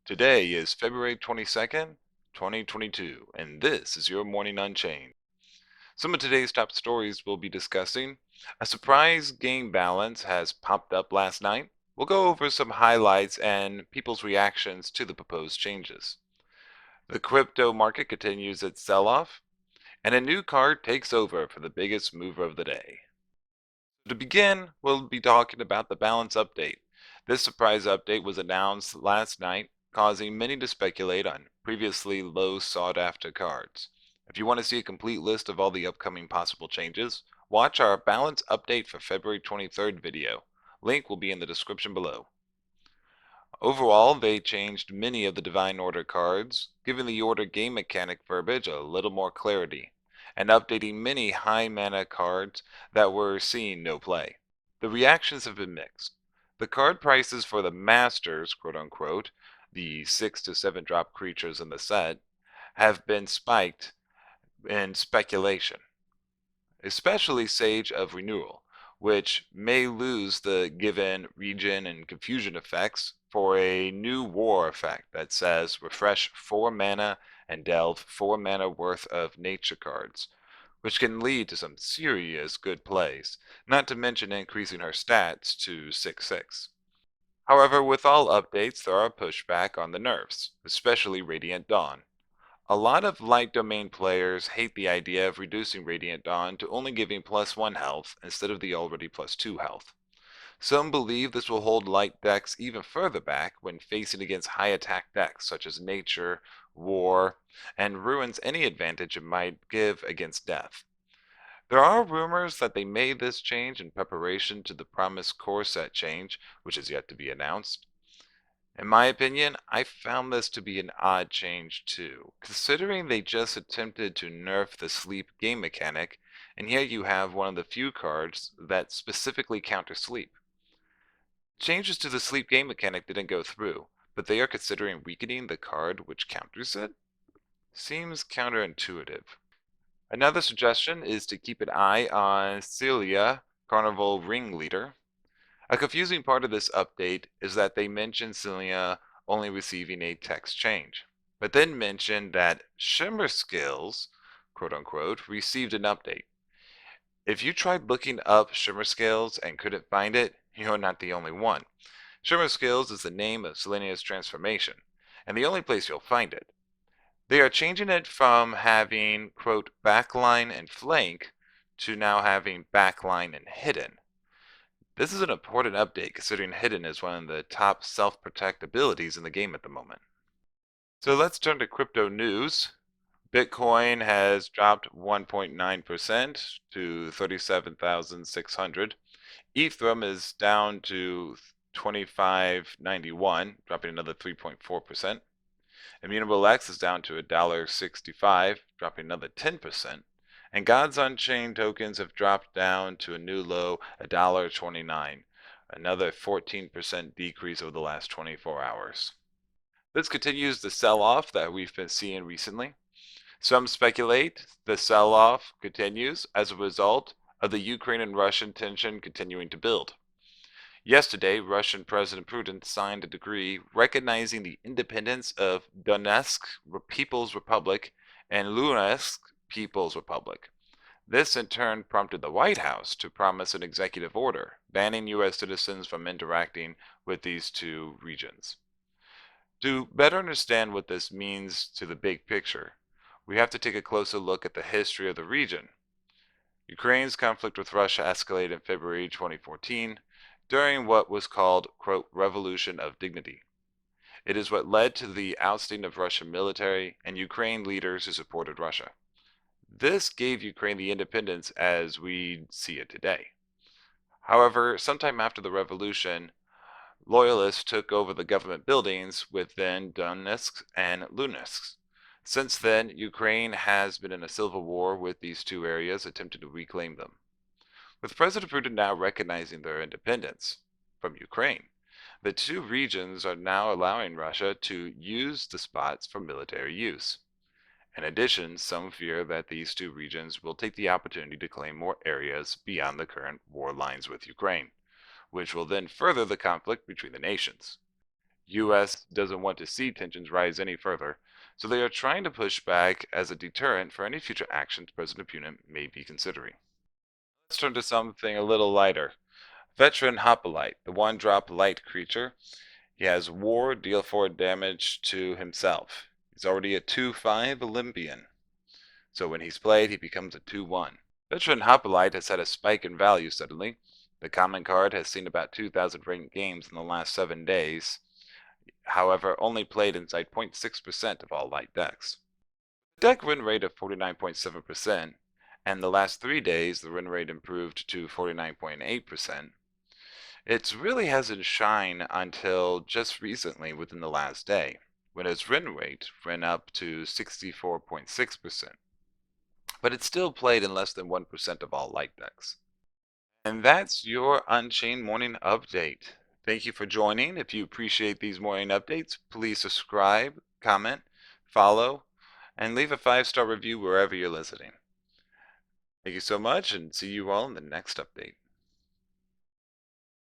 Today is February 22nd, 2022, and this is your Morning Unchained. Some of today's top stories we'll be discussing. A surprise game balance has popped up last night. We'll go over some highlights and people's reactions to the proposed changes. The crypto market continues its sell off, and a new card takes over for the biggest mover of the day. To begin, we'll be talking about the balance update. This surprise update was announced last night, causing many to speculate on previously low sought after cards. If you want to see a complete list of all the upcoming possible changes, watch our balance update for February 23rd video. Link will be in the description below. Overall, they changed many of the Divine Order cards, giving the Order game mechanic verbiage a little more clarity, and updating many high mana cards that were seeing no play. The reactions have been mixed. The card prices for the Masters, quote unquote, the 6 to 7 drop creatures in the set, have been spiked in speculation, especially Sage of Renewal, which may lose the given region and confusion effects for a new war effect that says refresh 4 mana and delve 4 mana worth of nature cards, which can lead to some serious good plays, not to mention increasing her stats to 6/6. However, with all updates, there are pushback on the nerfs, especially Radiant Dawn. A lot of light domain players hate the idea of reducing Radiant Dawn to only giving +1 health instead of the already +2 health. Some believe this will hold light decks even further back when facing against high attack decks such as Nature, War, and ruins any advantage it might give against Death. There are rumors that they made this change in preparation to the promised core set change, which is yet to be announced. In my opinion, I found this to be an odd change too, considering they just attempted to nerf the sleep game mechanic, and here you have one of the few cards that specifically counter sleep. Changes to the sleep game mechanic didn't go through, but they are considering weakening the card which counters it? Seems counterintuitive. Another suggestion is to keep an eye on Celia, Carnival Ringleader. A confusing part of this update is that they mention Celia only receiving a text change, but then mention that Shimmer Skills, quote unquote, received an update. If you tried looking up Shimmer Skills and couldn't find it, you're not the only one. Shimmer Skills is the name of Selenia's transformation, and the only place you'll find it. They are changing it from having, quote, backline and flank to now having backline and hidden. This is an important update considering hidden is one of the top self-protect abilities in the game at the moment. So let's turn to crypto news. Bitcoin has dropped 1.9% to 37,600. Ethereum is down to 25.91, dropping another 3.4%. Immutable X is down to $1.65, dropping another 10%. And God's Unchained tokens have dropped down to a new low, $1.29, another 14% decrease over the last 24 hours. This continues the sell-off that we've been seeing recently. Some speculate the sell-off continues as a result of the Ukraine and Russian tension continuing to build. Yesterday, Russian President Putin signed a decree recognizing the independence of Donetsk People's Republic and Luhansk People's Republic. This in turn prompted the White House to promise an executive order banning U.S. citizens from interacting with these two regions. To better understand what this means to the big picture, we have to take a closer look at the history of the region. Ukraine's conflict with Russia escalated in February 2014 during what was called, quote, Revolution of Dignity. It is what led to the ousting of Russian military and Ukraine leaders who supported Russia. This gave Ukraine the independence as we see it today. However, sometime after the revolution, loyalists took over the government buildings within Donetsk and Luhansk. Since then, Ukraine has been in a civil war with these two areas, attempting to reclaim them. With President Putin now recognizing their independence from Ukraine, the two regions are now allowing Russia to use the spots for military use. In addition, some fear that these two regions will take the opportunity to claim more areas beyond the current war lines with Ukraine, which will then further the conflict between the nations. US doesn't want to see tensions rise any further, so they are trying to push back as a deterrent for any future actions President Putin may be considering. Let's turn to something a little lighter. Veteran Hoplite, the one-drop light creature. He has war, deal 4 damage to himself. He's already a 2-5 Olympian, so when he's played, he becomes a 2-1. Veteran Hoplite has had a spike in value suddenly. The common card has seen about 2,000 ranked games in the last 7 days, however, only played inside 0.6% of all light decks. The deck win rate of 49.7%, and the last 3 days the win rate improved to 49.8%. It really hasn't shined until just recently within the last day, when its win rate ran up to 64.6%. But it's still played in less than 1% of all light decks. And that's your Unchained Morning Update. Thank you for joining. If you appreciate these morning updates, please subscribe, comment, follow, and leave a 5-star review wherever you're listening. Thank you so much, and see you all in the next update.